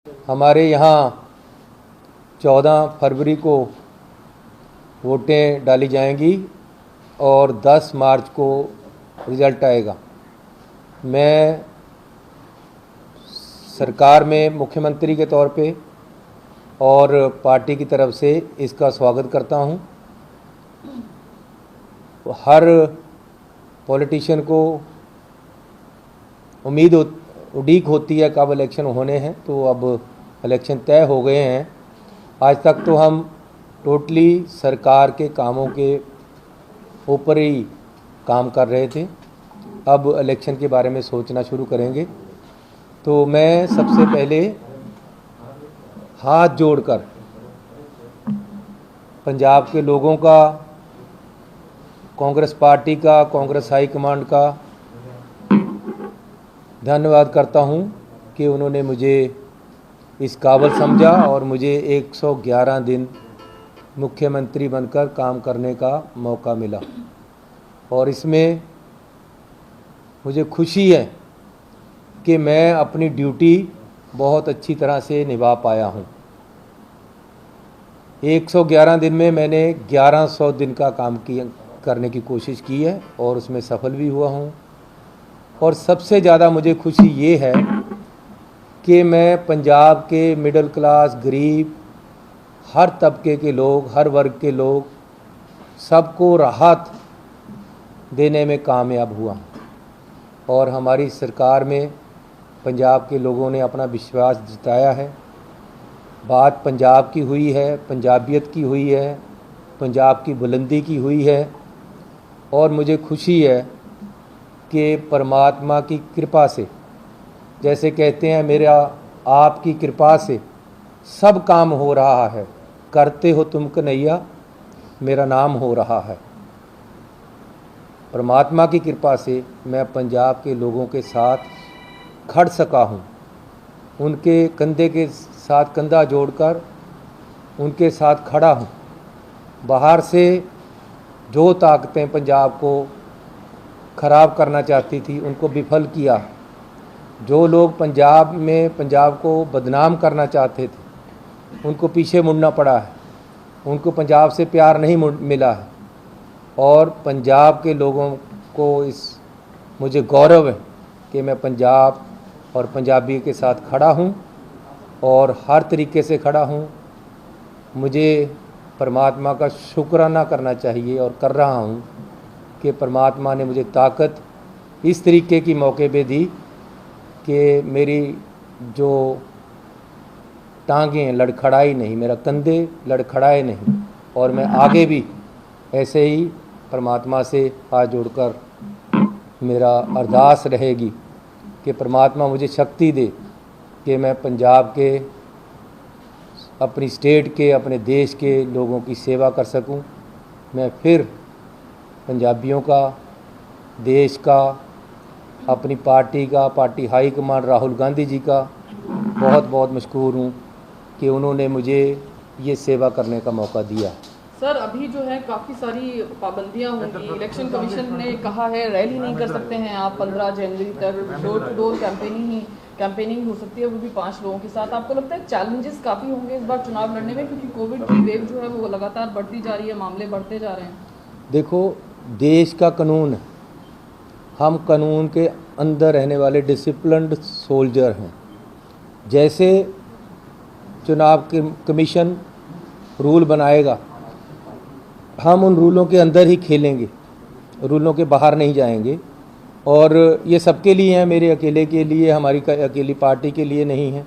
हमारे यहाँ 14 फरवरी को वोटें डाली जाएंगी और 10 मार्च को रिज़ल्ट आएगा। मैं सरकार में मुख्यमंत्री के तौर पे और पार्टी की तरफ से इसका स्वागत करता हूं। हर पॉलिटिशियन को उड़ीक होती है कब इलेक्शन होने हैं, तो अब इलेक्शन तय हो गए हैं। आज तक तो हम टोटली सरकार के कामों के ऊपर ही काम कर रहे थे, अब इलेक्शन के बारे में सोचना शुरू करेंगे। तो मैं सबसे पहले हाथ जोड़कर पंजाब के लोगों का, कांग्रेस पार्टी का, कांग्रेस हाईकमांड का धन्यवाद करता हूं कि उन्होंने मुझे इस काबिल समझा और मुझे 111 दिन मुख्यमंत्री बनकर काम करने का मौका मिला। और इसमें मुझे खुशी है कि मैं अपनी ड्यूटी बहुत अच्छी तरह से निभा पाया हूं। 111 दिन में मैंने 1100 दिन का काम करने की कोशिश की है और उसमें सफल भी हुआ हूं। और सबसे ज़्यादा मुझे खुशी ये है कि मैं पंजाब के मिडिल क्लास, गरीब, हर तबके के लोग, हर वर्ग के लोग, सबको राहत देने में कामयाब हुआ। और हमारी सरकार में पंजाब के लोगों ने अपना विश्वास जताया है। बात पंजाब की हुई है, पंजाबियत की हुई है, पंजाब की बुलंदी की हुई है। और मुझे खुशी है कि परमात्मा की कृपा से, जैसे कहते हैं, मेरा आपकी कृपा से सब काम हो रहा है। करते हो तुम कन्हैया, मेरा नाम हो रहा है। परमात्मा की कृपा से मैं पंजाब के लोगों के साथ खड़ सका हूँ, उनके कंधे के साथ कंधा जोड़कर उनके साथ खड़ा हूँ। बाहर से जो ताकतें पंजाब को ख़राब करना चाहती थी, उनको विफल किया। जो लोग पंजाब में पंजाब को बदनाम करना चाहते थे, उनको पीछे मुड़ना पड़ा है। उनको पंजाब से प्यार नहीं मिला है। और पंजाब के लोगों को मुझे गौरव है कि मैं पंजाब और पंजाबी के साथ खड़ा हूँ और हर तरीके से खड़ा हूँ। मुझे परमात्मा का शुक्राना करना चाहिए और कर रहा हूँ कि परमात्मा ने मुझे ताकत इस तरीके की मौके पे दी कि मेरी जो टांगें लड़खड़ाई नहीं, मेरा कंधे लड़खड़ाए नहीं। और मैं आगे भी ऐसे ही परमात्मा से हाथ जोड़कर मेरा अरदास रहेगी कि परमात्मा मुझे शक्ति दे कि मैं पंजाब के, अपनी स्टेट के, अपने देश के लोगों की सेवा कर सकूं। मैं फिर पंजाबियों का, देश का, अपनी पार्टी का, party high command Rahul Gandhi ji का बहुत बहुत मशकूर हूँ कि उन्होंने मुझे ये सेवा करने का मौका दिया। सर, अभी जो है काफ़ी सारी पाबंदियां होंगी। इलेक्शन कमीशन ने कहा है रैली नहीं कर सकते हैं आप 15 जनवरी तक। डोर टू डोर कैंपेनिंग हो सकती है, वो भी 5 लोगों के साथ। आपको लगता है चैलेंजेस काफ़ी होंगे इस बार चुनाव लड़ने में, क्योंकि कोविड की वेव जो है वो लगातार बढ़ती जा रही है, मामले बढ़ते जा रहे हैं? देखो, देश का कानून है, हम कानून के अंदर रहने वाले डिसिप्लिन्ड सोल्जर हैं। जैसे चुनाव कमीशन रूल बनाएगा, हम उन रूलों के अंदर ही खेलेंगे, रूलों के बाहर नहीं जाएंगे। और ये सबके लिए है, मेरे अकेले के लिए, हमारी अकेली पार्टी के लिए नहीं है।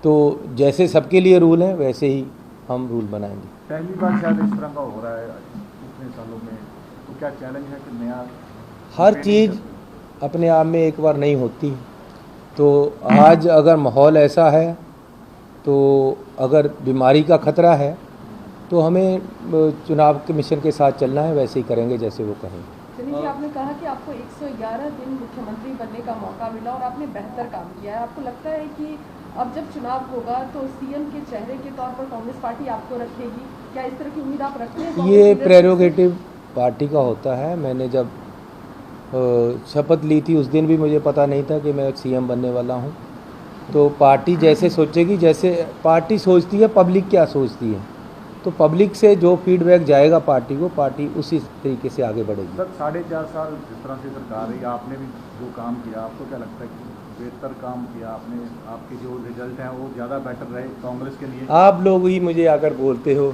तो जैसे सबके लिए रूल हैं, वैसे ही हम रूल बनाएंगे। पहली बार शायद इस तरह का हो रहा है इतने सालों में, तो क्या चैलेंज है कि नया? हर चीज़ अपने आप में एक बार नहीं होती। तो आज अगर माहौल ऐसा है, तो अगर बीमारी का खतरा है, तो हमें चुनाव कमीशन के साथ चलना है, वैसे ही करेंगे जैसे वो कहेंगे। चलिए, आपने कहा कि आपको 111 दिन मुख्यमंत्री बनने का मौका मिला और आपने बेहतर काम किया है। आपको लगता है कि अब जब चुनाव होगा तो सीएम के चेहरे के तौर पर कांग्रेस पार्टी आपको रखेगी? क्या इस तरह की उम्मीद आप रखते हैं? ये प्रेरोगेटिव पार्टी का होता है। मैंने जब शपथ ली थी उस दिन भी मुझे पता नहीं था कि मैं सीएम बनने वाला हूँ। तो पार्टी जैसे सोचेगी, जैसे पार्टी सोचती है, पब्लिक क्या सोचती है, तो पब्लिक से जो फीडबैक जाएगा पार्टी को, पार्टी उसी तरीके से आगे बढ़ेगी। सर 4.5 साल जिस तरह से सरकार रही, आपने भी जो काम किया, आपको क्या लगता है कि बेहतर काम किया आपने? आपके जो रिजल्ट हैं वो ज़्यादा बेटर रहे कांग्रेस के लिए? आप लोग ही मुझे आकर बोलते हो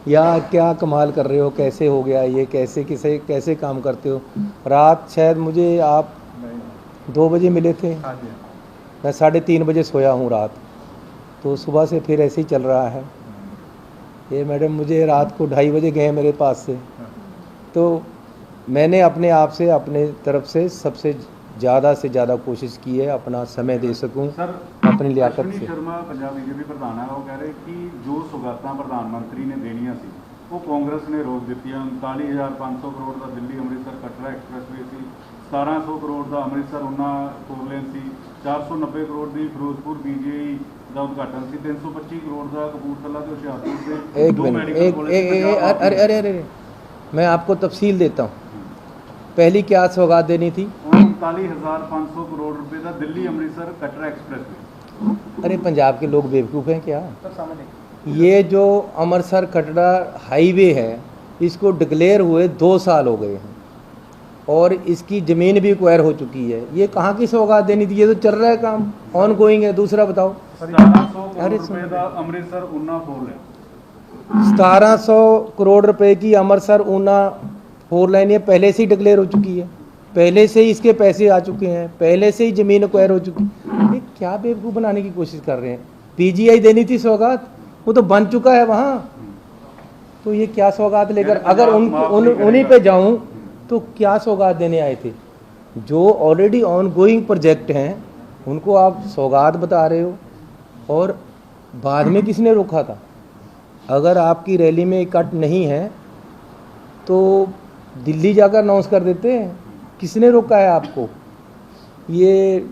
या क्या कमाल कर रहे हो, कैसे हो गया ये, कैसे काम करते हो। रात शायद मुझे आप 2 बजे मिले थे, हाँ जी। मैं 3:30 बजे सोया हूँ रात, तो सुबह से फिर ऐसे ही चल रहा है। ये मैडम मुझे रात को 2:30 बजे गए मेरे पास से, तो मैंने अपने आप से, अपने तरफ से सबसे ज़्यादा कोशिश की है अपना समय दे सकूं सर अपनी लियाकत अश्विनी से। शर्मा पंजाब बीजेपी प्रधान है, वो कह रहे कि जो सौगातां प्रधानमंत्री ने देनियां सी वो कांग्रेस ने रोक दित्तियां। 39,500 करोड़ का दिल्ली अमृतसर कटरा एक्सप्रेसवे सी, 1700 करोड़ का अमृतसर उना 4 लेन सी, 490 करोड़ की फिरोजपुर बीजीआई का उद्घाटन सी, 325 करोड़ का कपूरथला ते हुशियारपुर से एक 2 मिनट, मेडिकल कॉलेज। अरे मैं आपको तफसील देता हूँ। पहली क्या सौगात देनी थी? 39,500 करोड़ रुपए का दिल्ली अमृतसर कटरा एक्सप्रेसवे। अरे पंजाब के लोग बेवकूफ़ हैं क्या? सर सामने ये जो अमृतसर कटरा हाईवे है, इसको डिक्लेयर हुए 2 साल हो गए हैं और इसकी ज़मीन भी एक्वायर हो चुकी है। ये कहाँ की सौगात देनी थी? ये तो चल रहा है काम, ऑन गोइंग है। दूसरा बताओ। 1700 अरे करोड़ रुपए का अमृतसर उना 4 लेन। 1700 करोड़ रुपए की अमृतसर ऊना 4 लाइन ये पहले से ही डिक्लेयर हो चुकी है, पहले से ही इसके पैसे आ चुके हैं, पहले से ही ज़मीन एक्वायर हो चुकी है। ये क्या बेवकूफ़ बनाने की कोशिश कर रहे हैं? पीजीआई देनी थी सौगात, वो तो बन चुका है वहाँ, तो ये क्या सौगात लेकर, अगर उन्हीं पे जाऊँ तो क्या सौगात देने आए थे? जो ऑलरेडी ऑन गोइंग प्रोजेक्ट हैं उनको आप सौगात बता रहे हो, और बाद में किसने रोका था? अगर आपकी रैली में इकट्ठ नहीं है तो दिल्ली जाकर अनाउंस कर देते हैं। किसने रोका है आपको? ये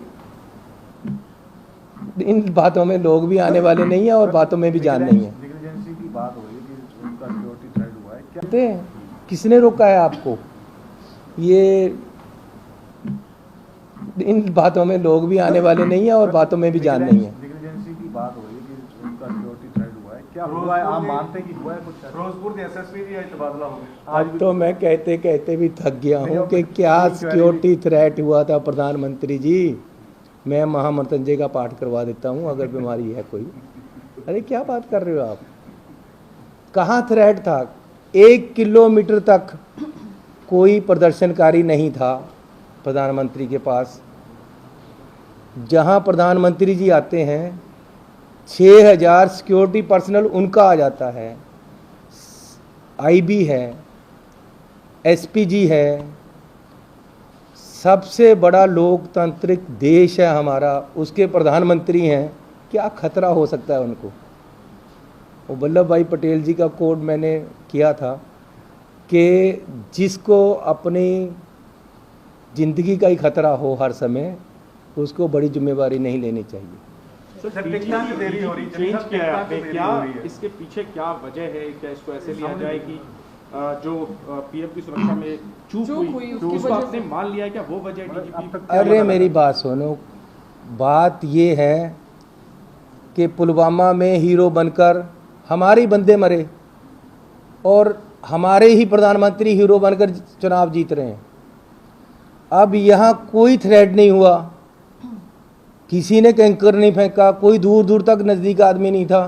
इन बातों में लोग भी आने वाले नहीं है और बातों में भी जान नहीं है। नेग्लिजेंसी की बात हो रही है कि उनका सिक्योरिटी थ्रेट हुआ है क्या? कहते हैं किसने रोका है आपको? ये इन बातों में लोग भी आने वाले नहीं है और बातों में भी जान नहीं है। नेग्लिजेंसी की बात हो रही है कि उनका सिक्योरिटी थ्रेट हुआ है क्या? हुआ है, आप मानते हैं कि हुआ है कुछ? फिरोजपुर के एसएसपी भी आज तबादला हो गया। अब तो मैं कहते कहते भी थक गया हूँ कि क्या सिक्योरिटी थ्रेट हुआ था प्रधानमंत्री जी। मैं महामृत्युंजय का पाठ करवा देता हूँ अगर बीमारी है कोई। अरे क्या बात कर रहे हो आप? कहाँ थ्रेट था? 1 किलोमीटर तक कोई प्रदर्शनकारी नहीं था प्रधानमंत्री के पास। जहाँ प्रधानमंत्री जी आते हैं 6000 सिक्योरिटी पर्सनल उनका आ जाता है, आईबी है, एसपीजी है। सबसे बड़ा लोकतांत्रिक देश है हमारा, उसके प्रधानमंत्री हैं, क्या खतरा हो सकता है उनको? वो वल्लभ भाई पटेल जी का कोड मैंने किया था कि जिसको अपनी ज़िंदगी का ही खतरा हो हर समय, उसको बड़ी जिम्मेवारी नहीं लेनी चाहिए। सर टिकटां की देरी हो रही है, चेंज किया है आपने, क्या क्या इसके पीछे क्या वजह है? क्या इसको ऐसे लिया जाए कि जो पीएम की सुरक्षा में चूक हुई उसकी उसको वजह आपने से? मान लिया है क्या वो वजह डीजीपी? अरे मेरी बात सुनो, बात ये है कि पुलवामा में हीरो बनकर हमारे ही बंदे मरे और हमारे ही प्रधानमंत्री हीरो बनकर चुनाव जीत रहे हैं। अब यहाँ कोई थ्रेट नहीं हुआ, किसी ने कैंकर नहीं फेंका, कोई दूर दूर तक नज़दीक आदमी नहीं था,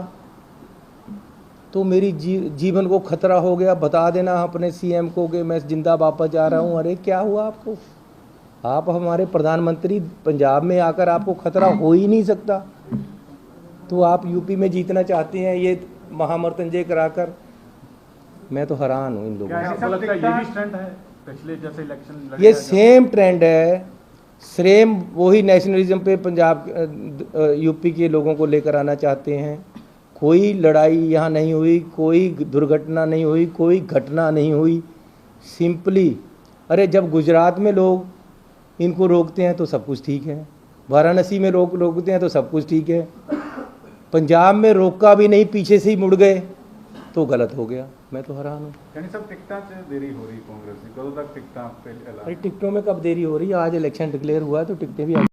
तो मेरी जीवन को खतरा हो गया। बता देना अपने सीएम को कि मैं जिंदा वापस जा रहा हूँ। अरे क्या हुआ आपको? आप हमारे प्रधानमंत्री, पंजाब में आकर आपको खतरा हो ही नहीं सकता, तो आप यूपी में जीतना चाहते हैं ये महामृत्युंजय कराकर। मैं तो हैरान हूँ इन लोगों से। आपको लगता है ये भी स्टंट है पिछले जैसे इलेक्शन? ये सेम ट्रेंड है, सेम वही नेशनलिज्म पे पंजाब यूपी के लोगों को लेकर आना चाहते हैं। कोई लड़ाई यहाँ नहीं हुई, कोई दुर्घटना नहीं हुई, कोई घटना नहीं हुई। सिंपली अरे जब गुजरात में लोग इनको रोकते हैं तो सब कुछ ठीक है, वाराणसी में रोकते हैं तो सब कुछ ठीक है, पंजाब में रोका भी नहीं, पीछे से ही मुड़ गए तो गलत हो गया। मैं तो हैरान हूँ। यानी सब टिकटां से देरी हो रही कांग्रेस की, कਦੋਂ तक टिकटां पे अरे टिकटों में कब देरी हो रही है? आज इलेक्शन डिक्लेयर हुआ है तो टिकटें भी